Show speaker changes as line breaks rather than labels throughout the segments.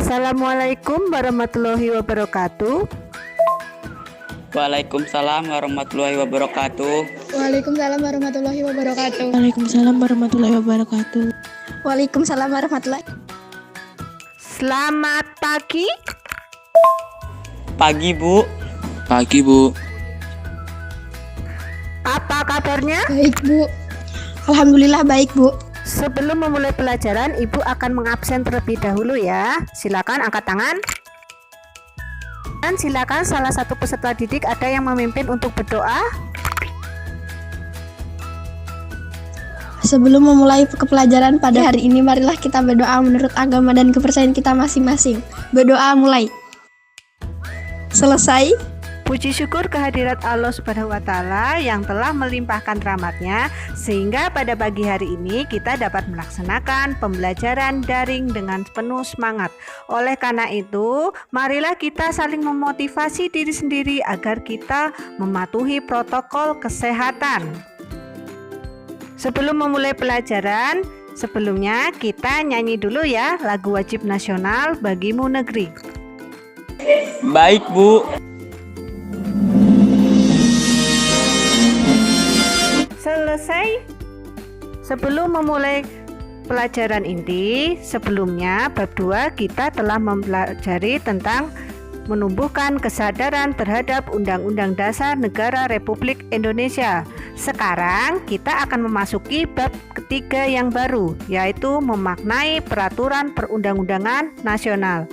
Assalamualaikum warahmatullahi wabarakatuh.
Waalaikumsalam warahmatullahi wabarakatuh.
Waalaikumsalam warahmatullahi wabarakatuh.
Waalaikumsalam warahmatullahi wabarakatuh.
Waalaikumsalam warahmatullahi.
Selamat pagi.
Pagi, Bu.
Pagi, Bu.
Apa kabarnya?
Baik, Bu. Alhamdulillah baik, Bu.
Sebelum memulai pelajaran, Ibu akan mengabsen terlebih dahulu ya. Silakan angkat tangan. Dan silakan salah satu peserta didik ada yang memimpin untuk berdoa.
Sebelum memulai pelajaran pada hari ini, marilah kita berdoa menurut agama dan kepercayaan kita masing-masing. Berdoa mulai. Selesai.
Puji syukur kehadirat Allah Subhanahu wa Ta'ala yang telah melimpahkan rahmat-Nya sehingga pada pagi hari ini kita dapat melaksanakan pembelajaran daring dengan penuh semangat. Oleh karena itu, marilah kita saling memotivasi diri sendiri agar kita mematuhi protokol kesehatan. Sebelum memulai pelajaran, sebelumnya kita nyanyi dulu ya lagu wajib nasional Bagimu Negeri.
Baik, Bu.
Selesai. Sebelum memulai pelajaran inti, sebelumnya bab 2 kita telah mempelajari tentang menumbuhkan kesadaran terhadap Undang-Undang Dasar Negara Republik Indonesia. Sekarang kita akan memasuki bab ketiga yang baru, yaitu memaknai peraturan perundang-undangan nasional.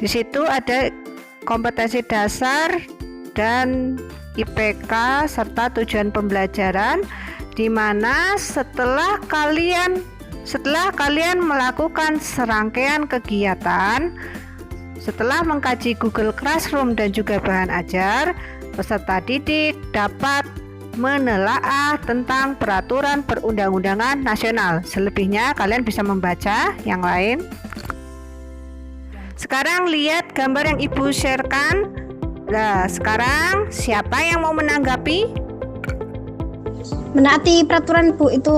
Di situ ada kompetensi dasar dan IPK serta tujuan pembelajaran, di mana setelah kalian melakukan serangkaian kegiatan, setelah mengkaji Google Classroom dan juga bahan ajar, peserta didik dapat menelaah tentang peraturan perundang-undangan nasional. Selebihnya kalian bisa membaca yang lain. Sekarang lihat gambar yang Ibu sharekan. Nah, sekarang siapa yang mau menanggapi?
Menaati peraturan, Bu, itu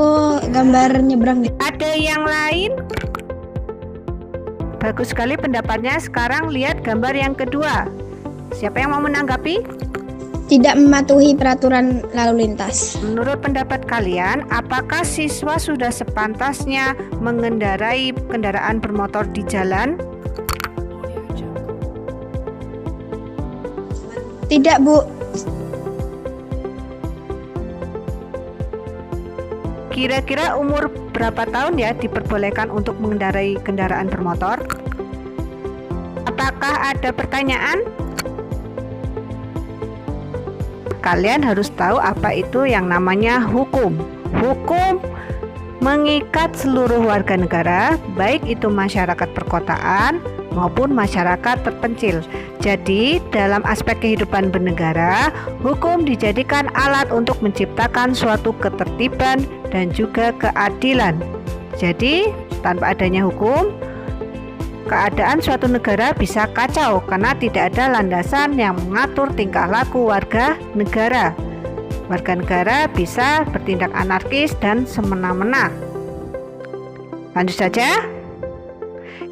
gambar nyebrang.
Ada yang lain? Bagus sekali pendapatnya. Sekarang lihat gambar yang kedua. Siapa yang mau menanggapi?
Tidak mematuhi peraturan lalu lintas.
Menurut pendapat kalian, apakah siswa sudah sepantasnya mengendarai kendaraan bermotor di jalan?
Tidak, Bu.
Kira-kira umur berapa tahun ya diperbolehkan untuk mengendarai kendaraan bermotor? Apakah ada pertanyaan? Kalian harus tahu apa itu yang namanya hukum. Hukum mengikat seluruh warga negara, baik itu masyarakat perkotaan maupun masyarakat terpencil. Jadi, dalam aspek kehidupan bernegara, hukum dijadikan alat untuk menciptakan suatu ketertiban dan juga keadilan. Jadi, tanpa adanya hukum, keadaan suatu negara bisa kacau karena tidak ada landasan yang mengatur tingkah laku warga negara. Warga negara bisa bertindak anarkis dan semena-mena. Lanjut saja.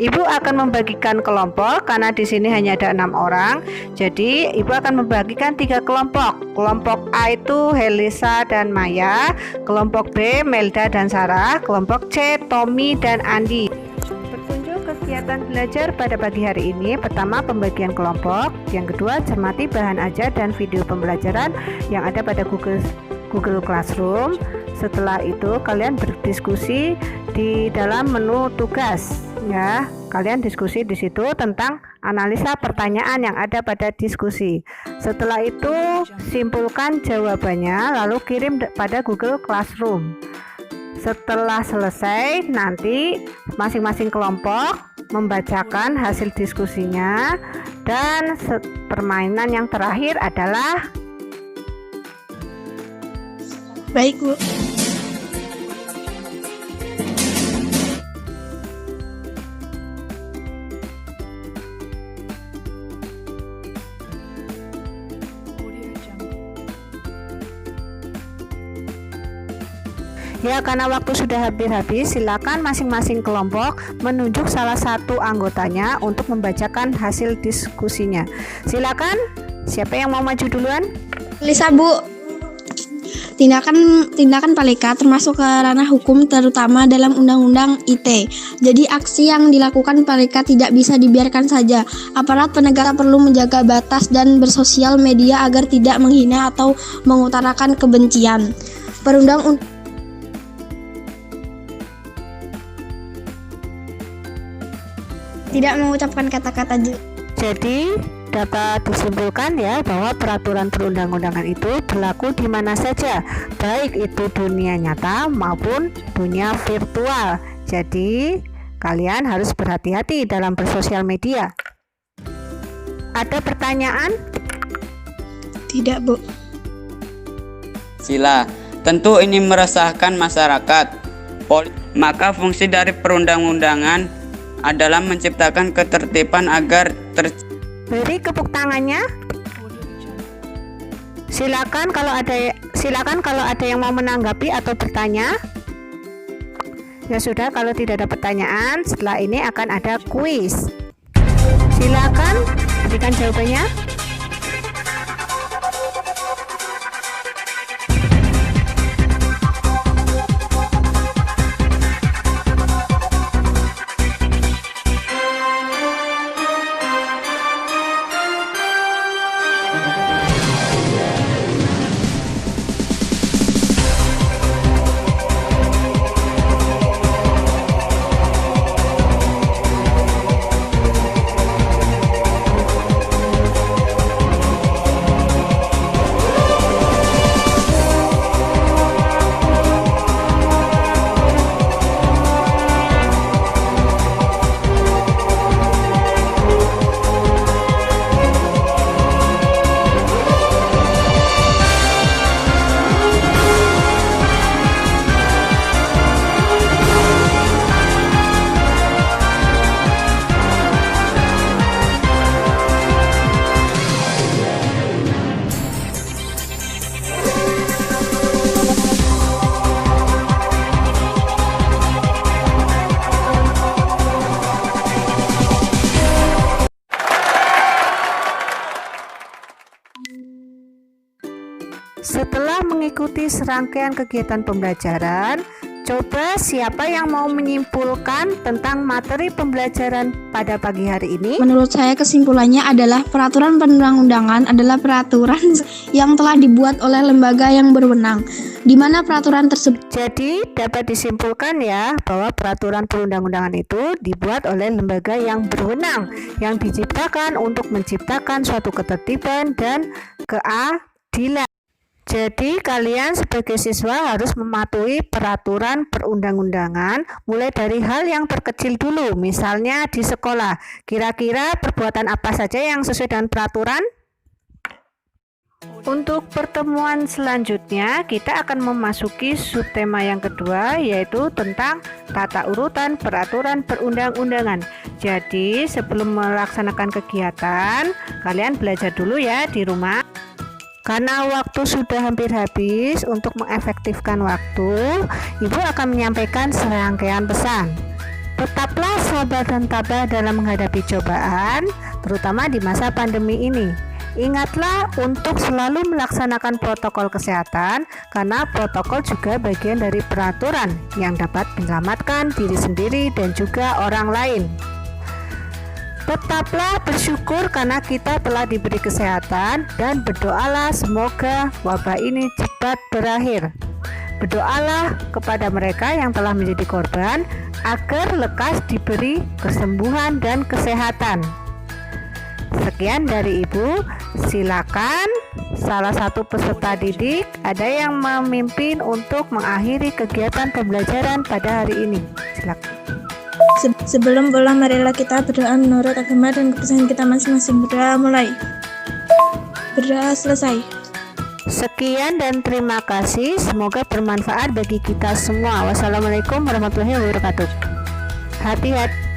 Ibu akan membagikan kelompok karena di sini hanya ada 6 orang. Jadi Ibu akan membagikan 3 kelompok. Kelompok A itu Helisa dan Maya, kelompok B Melda dan Sarah, kelompok C Tommy dan Andi. Berkunjung kegiatan belajar pada pagi hari ini. Pertama, pembagian kelompok. Yang kedua, cermati bahan ajar dan video pembelajaran yang ada pada Google Classroom. Setelah itu kalian berdiskusi di dalam menu tugas ya. Kalian diskusi di situ tentang analisa pertanyaan yang ada pada diskusi. Setelah itu simpulkan jawabannya lalu kirim pada Google Classroom. Setelah selesai, nanti masing-masing kelompok membacakan hasil diskusinya, dan permainan yang terakhir adalah
Baik, Bu.
Ya, karena waktu sudah hampir habis, silakan masing-masing kelompok menunjuk salah satu anggotanya untuk membacakan hasil diskusinya. Silakan, siapa yang mau maju duluan?
Lisa, Bu. Tindakan Paleka termasuk ke ranah hukum, terutama dalam Undang-Undang ITE. Jadi aksi yang dilakukan Paleka tidak bisa dibiarkan saja. Aparat penegak perlu menjaga batas dan bersosial media agar tidak menghina atau mengutarakan kebencian. Tidak mengucapkan kata-kata
Jadi dapat disimpulkan ya bahwa peraturan perundang-undangan itu berlaku di mana saja, baik itu dunia nyata maupun dunia virtual. Jadi kalian harus berhati-hati dalam bersosial media. Ada pertanyaan?
Tidak, Bu.
Sila, tentu ini meresahkan masyarakat. Maka fungsi dari perundang-undangan adalah menciptakan ketertiban agar
Beri tepuk tangannya. Silakan kalau ada yang mau menanggapi atau bertanya. Ya sudah, kalau tidak ada pertanyaan, setelah ini akan ada kuis. Silakan berikan jawabannya. Setelah mengikuti serangkaian kegiatan pembelajaran, coba siapa yang mau menyimpulkan tentang materi pembelajaran pada pagi hari ini?
Menurut saya kesimpulannya adalah peraturan perundang-undangan adalah peraturan yang telah dibuat oleh lembaga yang berwenang, di mana peraturan tersebut.
Jadi dapat disimpulkan ya bahwa peraturan perundang-undangan itu dibuat oleh lembaga yang berwenang, yang diciptakan untuk menciptakan suatu ketertiban dan keadilan. Jadi kalian sebagai siswa harus mematuhi peraturan perundang-undangan mulai dari hal yang terkecil dulu, misalnya di sekolah. Kira-kira perbuatan apa saja yang sesuai dengan peraturan? Untuk pertemuan selanjutnya kita akan memasuki subtema yang kedua, yaitu tentang tata urutan peraturan perundang-undangan. Jadi sebelum melaksanakan kegiatan, kalian belajar dulu ya di rumah. Karena waktu sudah hampir habis, untuk mengefektifkan waktu, Ibu akan menyampaikan serangkaian pesan. Tetaplah sabar dan tabah dalam menghadapi cobaan, terutama di masa pandemi ini. Ingatlah untuk selalu melaksanakan protokol kesehatan, karena protokol juga bagian dari peraturan yang dapat menyelamatkan diri sendiri dan juga orang lain. Tetaplah bersyukur karena kita telah diberi kesehatan, dan berdoalah semoga wabah ini cepat berakhir. Berdoalah kepada mereka yang telah menjadi korban agar lekas diberi kesembuhan dan kesehatan. Sekian dari Ibu. Silakan salah satu peserta didik ada yang memimpin untuk mengakhiri kegiatan pembelajaran pada hari ini. Silakan.
Sebelum pulang, marilah kita berdoa menurut agama dan kepercayaan kita masing-masing. Berdoa mulai. Berdoa selesai.
Sekian dan terima kasih. Semoga bermanfaat bagi kita semua. Wassalamualaikum warahmatullahi wabarakatuh. Hati-hati.